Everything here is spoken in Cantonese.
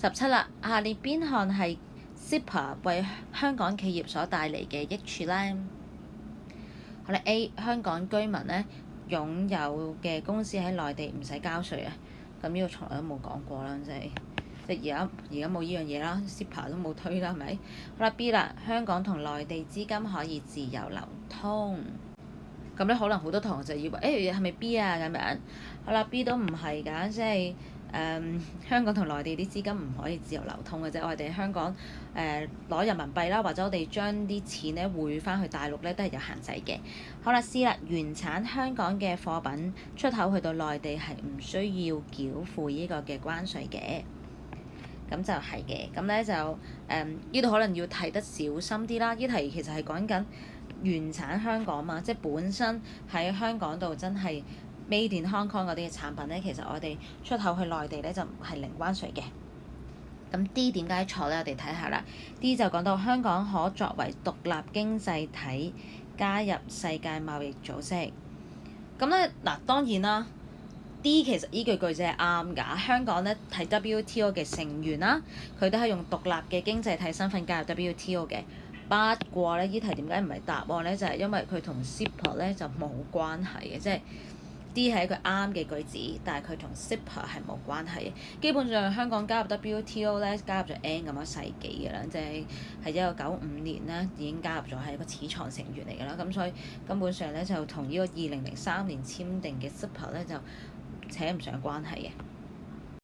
17啦，下列邊項係 CEPA 為香港企業所帶嚟嘅益處呢？好啦 A 香港居民咧擁有嘅公司喺內地唔使交稅啊，咁呢個從來都冇講過啦，即係而家冇呢樣嘢啦 CEPA 都冇推啦，係咪？好啦 B 啦，香港同內地資金可以自由流通。咁咧可能好多同學就以為誒係咪 B 啊咁樣？好啦 B 都唔係㗎，即係香港同內地啲資金唔可以自由流通嘅啫。我哋香港攞人民幣啦，或者我哋將啲錢咧匯翻去大陸咧，都係有限制嘅。好啦 C 啦，原產香港嘅貨品出口去到內地係唔需要繳付呢個嘅關稅嘅。咁就係嘅，咁咧就呢度可能要睇得小心啲啦。呢題其實係講緊原產香港嘛，即係本身喺香港度真係 Made in Hong Kong 嗰啲嘅產品咧，其實我哋出口去內地咧就唔係零關稅嘅。咁 D 點解錯咧？我哋睇下啦。D 就講到香港可作為獨立經濟體加入世界貿易組織。咁咧嗱，當然啦。D 其實呢句句子係啱㗎，香港咧係 WTO 嘅成員啦，佢都係用獨立嘅經濟體身份加入 WTO 嘅。不過咧，呢題點解唔係答案咧？就係因為佢同 CEPA 咧就冇關係嘅，即係 D 係一個啱嘅句子，但係佢同 CEPA 係冇關係嘅。基本上香港加入 WTO 咧，加入咗 N 咁多世紀㗎啦，即係1995年咧已經加入咗，係一個始創成員嚟㗎啦。咁所以根本上咧就同呢個2003年簽訂嘅 CEPA 咧就扯唔上關係嘅。